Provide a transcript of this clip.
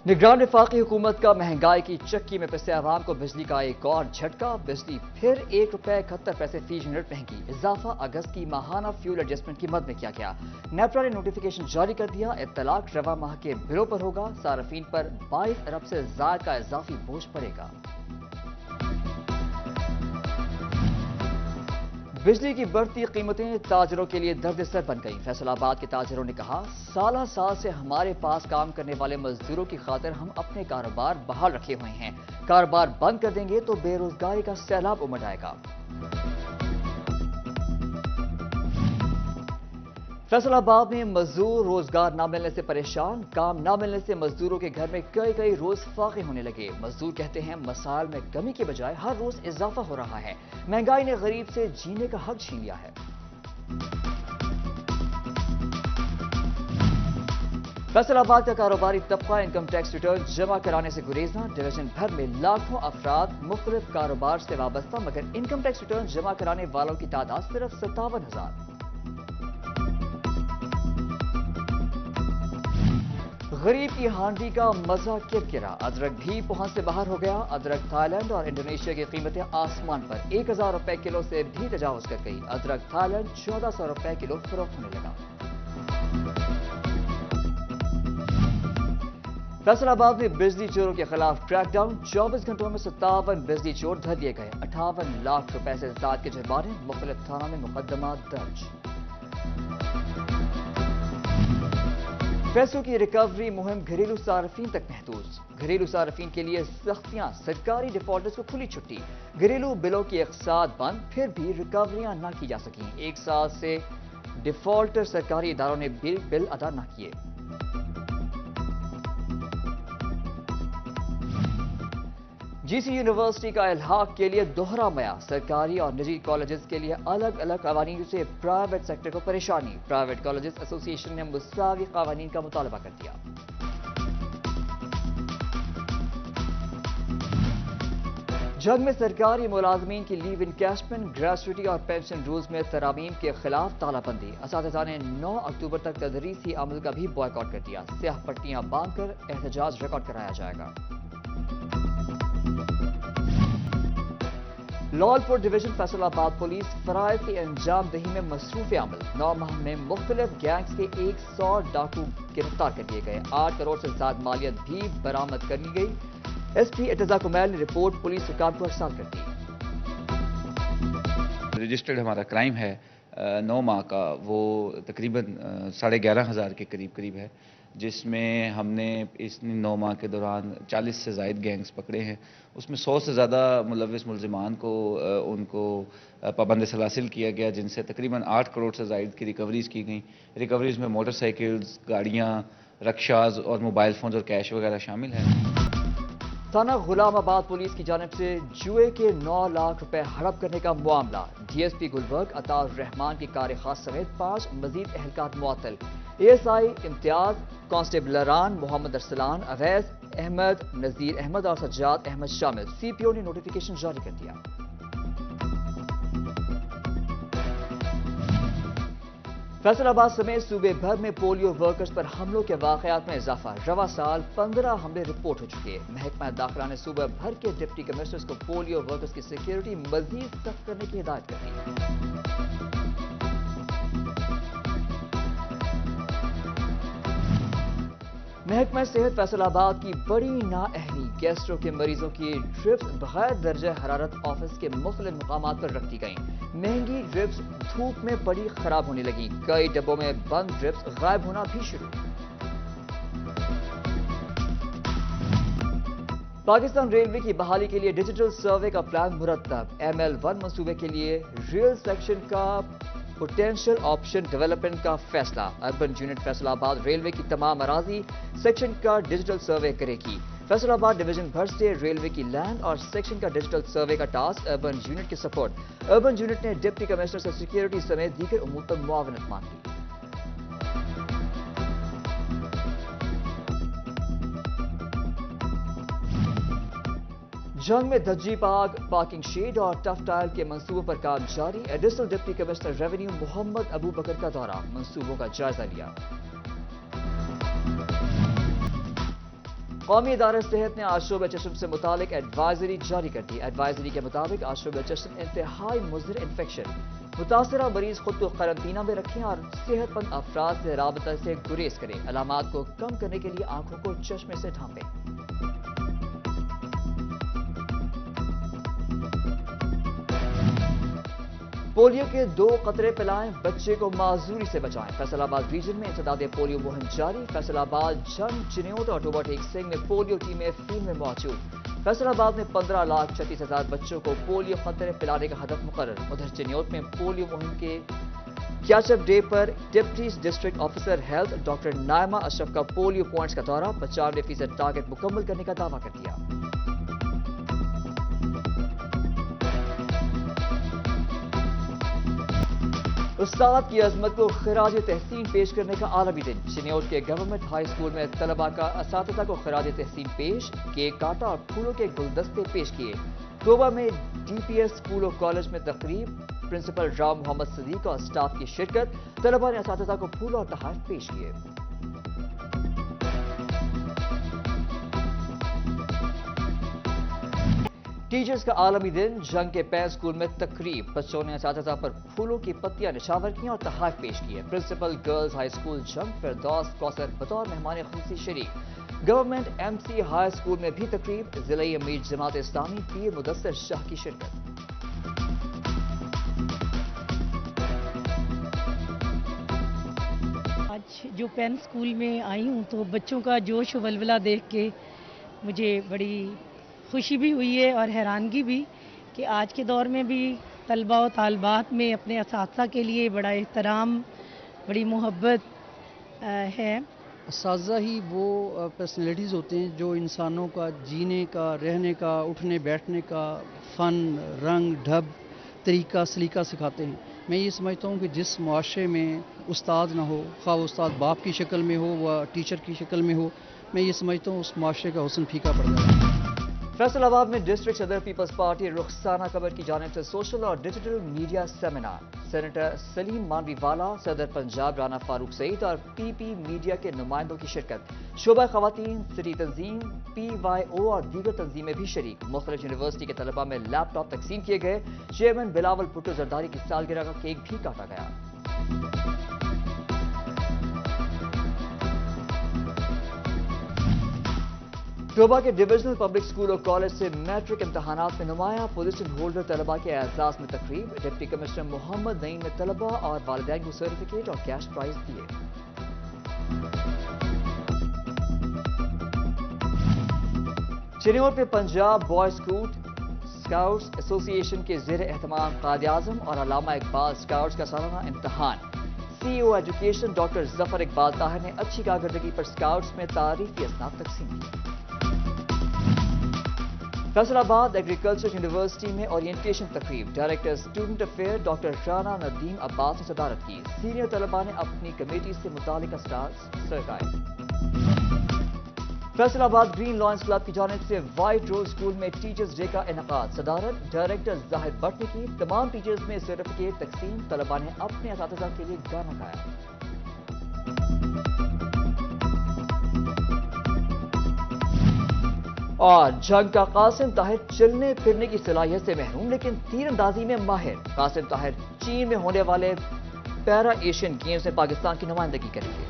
निगरान वफाकी हुकूमत का महंगाई की चक्की में पिसे आवाम को बिजली का एक और झटका। बिजली फिर ₹1.71 फी यूनिट महंगी। इजाफा अगस्त की माहाना फ्यूल एडजस्टमेंट की मद में किया गया। नेपरा ने नोटिफिकेशन जारी कर दिया। इत्तलाक रवा माह के बिलों पर होगा। सार्फिन पर 22 अरब से ज्यादा का इजाफी बोझ पड़ेगा। बिजली की बढ़ती कीमतें ताजरों के लिए दर्द-ए-सर बन गई। फैसलाबाद के ताजरों ने कहा, साल से हमारे पास काम करने वाले मजदूरों की खातिर हम अपने कारोबार बहाल रखे हुए हैं। कारोबार बंद कर देंगे तो बेरोजगारी का सैलाब उमड़ आएगा। फैसलाबाद में मजदूर रोजगार न मिलने से परेशान। काम न मिलने से मजदूरों के घर में कई रोज फाके होने लगे। मजदूर कहते हैं, मसाइल में कमी के बजाय हर रोज इजाफा हो रहा है। महंगाई ने गरीब से जीने का हक छीन लिया है। फैसलाबाद का कारोबारी तबका इनकम टैक्स रिटर्न जमा कराने से गुरेजना। डिवीजन भर में लाखों अफराद मुख्तलिफ कारोबार से वाबस्ता, मगर इनकम टैक्स रिटर्न जमा कराने वालों की तादाद सिर्फ 57,000। गरीब की हांडी का मजा किरकिरा। अदरक भी पहुंच से बाहर हो गया। अदरक थाईलैंड और इंडोनेशिया की कीमतें आसमान पर। 1,000 रुपए किलो से भी तजावुज कर गई। अदरक थाईलैंड 1,400 रुपए किलो फरोख्त होने लगा। फैसलाबाद में बिजली चोरों के खिलाफ क्रैकडाउन। 24 घंटों में 57 बिजली चोर धर लिए गए। 58 लाख रुपए से ज्यादा के जुर्माने। मुख्तलिफ थानों में मुकदमा दर्ज। पैसों की रिकवरी मुहिम घरेलू सार्फिन तक महदूद। घरेलू सार्फिन के लिए सख्तियां। सरकारी डिफॉल्टर्स को खुली छुट्टी। घरेलू बिलों की अक़सात बंद, फिर भी रिकवरियां न की जा सकी। 1 साल से डिफॉल्टर सरकारी इदारों ने बिल अदा न किए। जीसी यूनिवर्सिटी का इल्हाक के लिए दोहरा मयार। सरकारी और निजी कॉलेजेस के लिए अलग अलग कवानीन से प्राइवेट सेक्टर को परेशानी। प्राइवेट कॉलेजेस एसोसिएशन ने मुसावी कवानीन का मुतालबा कर दिया। जंग में सरकारी मुलाजमीन की लीव इनकैशमेंट, ग्रेजुएटी और पेंशन रूल्स में तरामीम के खिलाफ तालाबंदी। असातिज़ा ने 9 अक्टूबर तक तदरीसी अमल का भी बॉयकॉट कर दिया। स्याह पट्टियां बांधकर एहतजाज रिकॉर्ड कराया जाएगा। लॉलपुर डिवीजन फैसलाबाद पुलिस फराइज की अंजाम दही में मसरूफ अमल। 9 माह में मुख्तलिफ गैंग्स के 100 डाकू गिरफ्तार कर लिए गए। 8 करोड़ से ज्यादा मालियत भी बरामद कर ली गई। एसपी इर्तजा कुमैल ने रिपोर्ट पुलिस हुकाम को अरसाल कर दी। रजिस्टर्ड हमारा क्राइम है 9 माह का, वो तकरीबन 11,500 के करीब है, जिसमें हमने इस 9 माह के दौरान 40 से ज़ायद गैंग्स पकड़े हैं। उसमें 100 से ज़्यादा मुलविस मुल्ज़िमान को उनको पाबंद सलासिल किया गया, जिनसे तकरीबन 8 करोड़ से ज़ायद की रिकवरीज़ की गई। रिकवरीज़ में मोटरसाइकिल्स, गाड़ियाँ, रक्शाज और मोबाइल फ़ोन्स और कैश वगैरह शामिल हैं। थाना गुलामाबाद पुलिस की जानिब से जुए के 9 लाख रुपए हड़प करने का मामला। डीएसपी गुलबर्ग अताउर रहमान की कार खास समेत 5 मजीद एहलकार मुअत्तल। एएसआई इम्तियाज, कांस्टेबलरान मोहम्मद अरसलान, अवैस अहमद, नजीर अहमद और सज्जाद अहमद शामिल। सीपीओ ने नोटिफिकेशन जारी कर दिया। फैसलाबाद समेत सूबे भर में पोलियो वर्कर्स पर हमलों के वाकयात में इजाफा। रवा साल 15 हमले रिपोर्ट हो चुके हैं। महकमा दाखिला ने सूबे भर के डिप्टी कमिश्नर्स को पोलियो वर्कर्स की सिक्योरिटी मजीद सख्त करने की हिदायत कर दी। महकमा सेहत फैसलाबाद की बड़ी नाअहली। गैस्ट्रो के मरीजों की ड्रिप्स बगैर दर्जा हरारत ऑफिस के मुख्तलिफ मुकामात पर रख दी गई। महंगी ड्रिप्स धूप में पड़ी खराब होने लगी। कई डब्बों में बंद ड्रिप्स गायब होना भी शुरू। पाकिस्तान रेलवे की बहाली के लिए डिजिटल सर्वे का प्लान मुरतब। ML1 मंसूबे के लिए रेल सेक्शन का पोटेंशियल ऑप्शन डेवलपमेंट का फैसला। अर्बन यूनिट फैसलाबाद रेलवे की तमाम अराजी सेक्शन का डिजिटल सर्वे करेगी। फैसलाबाद डिवीजन भर से रेलवे की लैंड और सेक्शन का डिजिटल सर्वे का टास्क अर्बन यूनिट की सपोर्ट। अर्बन यूनिट ने डिप्टी कमिश्नर से सिक्योरिटी समेत दीगर उमूर पर मुआवनत मांगी। जंग में धज्जी पाग, पार्किंग शेड और टफ टाइल के मंसूबों पर काम जारी। Additional deputy commissioner revenue Mohammad Abu Bakar का दौरा, मंसूबों का जायजा लिया। قومی ادارہ صحت نے آشوب چشم سے متعلق ایڈوائزری جاری کر دی۔ ایڈوائزری کے مطابق آشوب چشم انتہائی مضر انفیکشن، متاثرہ مریض خود کو قرنطینہ میں رکھیں اور صحت مند افراد سے رابطہ سے گریز کریں۔ علامات کو کم کرنے کے لیے آنکھوں کو چشمے سے ڈھانپیں۔ پولیو کے 2 قطرے پلائیں، بچے کو معذوری سے بچائیں۔ فیصل آباد ریجن میں انسداد پولیو مہم جاری۔ فیصل آباد، جھنگ، چنیوٹ اور ٹوبہ ٹیک سنگھ میں پولیو ٹیمیں فیلڈ میں موجود۔ فیصل آباد میں 15,36,000 بچوں کو پولیو قطرے پلانے کا ہدف مقرر۔ ادھر چنیوٹ میں پولیو مہم کے کیچ اپ ڈے پر deputy district officer health doctor Naima Ashraf کا پولیو پوائنٹس کا دورہ، 95% ٹارگٹ مکمل کرنے کا دعویٰ کر دیا۔ استاد کی عظمت کو خراج تحسین پیش کرنے کا عالمی دن۔ چنیوٹ کے گورنمنٹ ہائی اسکول میں طلباء کا اساتذہ کو خراج تحسین پیش، کیک کاٹا اور پھولوں کے گلدستے پیش کیے۔ ٹوبہ میں ڈی پی ایس اسکول اور کالج میں تقریب، پرنسپل راؤ محمد صدیق اور اسٹاف کی شرکت۔ طلباء نے اساتذہ کو پھول اور تحائف پیش کیے۔ ٹیچرز کا عالمی دن، جنگ کے پین اسکول میں تقریب، بچوں نے اساتذہ پر پھولوں کی پتیاں نشاور کیں اور تحائف پیش کیے۔ پرنسپل گرلز ہائی اسکول جنگ فردوس کوثر بطور مہمان خصوصی شریک۔ Government M C high school میں بھی تقریب، ضلعی امیر جماعت اسلامی پیر مدثر شاہ کی شرکت۔ آج جو پین اسکول میں آئی ہوں تو بچوں کا جوش و ولولہ دیکھ کے مجھے بڑی خوشی بھی ہوئی ہے اور حیرانگی بھی کہ آج کے دور میں بھی طلباء و طالبات میں اپنے اساتذہ کے لیے بڑا احترام، بڑی محبت ہے۔ اساتذہ ہی وہ پرسنالٹیز ہوتے ہیں جو انسانوں کا جینے کا، رہنے کا، اٹھنے بیٹھنے کا فن، رنگ، ڈھب، طریقہ، سلیقہ سکھاتے ہیں۔ میں یہ سمجھتا ہوں کہ جس معاشرے میں استاد نہ ہو، خواہ وہ استاد باپ کی شکل میں ہو و ٹیچر کی شکل میں ہو، میں یہ سمجھتا ہوں اس معاشرے کا حسن پھیکا پڑ جاتا ہے۔ فیصل آباد میں ڈسٹرکٹ صدر پیپلز پارٹی رخسانہ قمر کی جانب سے سوشل اور ڈیجیٹل میڈیا سیمینار، سینیٹر سلیم مانوی والا، صدر پنجاب رانا فاروق سعید اور پی پی میڈیا کے نمائندوں کی شرکت۔ شعبہ خواتین، سٹی تنظیم، پی وائی او اور دیگر تنظیمیں بھی شریک۔ مختلف یونیورسٹی کے طلباء میں لیپ ٹاپ تقسیم کیے گئے۔ چیئرمین بلاول بھٹو زرداری کی سالگرہ کا کیک بھی کاٹا گیا۔ ٹوبہ کے ڈویژنل پبلک اسکول اور کالج سے میٹرک امتحانات میں نمایاں پوزیشن ہولڈر طلباء کے اعزاز میں تقریب، ڈپٹی کمشنر محمد نعیم نے طلباء اور والدین کو سرٹیفکیٹ اور کیش پرائز دیے۔ چنیوٹ میں پنجاب بوائے اسکاؤٹس ایسوسی ایشن کے زیر اہتمام قائد اعظم اور علامہ اقبال اسکاؤٹس کا سالانہ امتحان، سی او ایجوکیشن ڈاکٹر ظفر اقبال طاہر نے اچھی کارکردگی پر اسکاؤٹس میں تعریفی اسناد تقسیم کی۔ فیصل آباد ایگریکلچر یونیورسٹی میں اورینٹیشن تقریب، director student affair doctor Rana Nadeem Abbas نے صدارت کی۔ سینئر طلباء نے اپنی کمیٹی سے متعلقہ اسٹارز سرکائے۔ فیصل آباد گرین لائنز کلب کی جانب سے وائٹ روز اسکول میں ٹیچرز ڈے کا انعقاد، صدارت ڈائریکٹر زاہد بٹ نے کی۔ تمام ٹیچرز میں سرٹیفکیٹ تقسیم، طلباء نے اپنے اساتذہ کے لیے گانا گایا۔ اور جنگ کا قاسم طاہر چلنے پھرنے کی صلاحیت سے محروم لیکن تیر اندازی میں ماہر۔ قاسم طاہر چین میں ہونے والے پیرا ایشین گیمز میں پاکستان کی نمائندگی کریں گے۔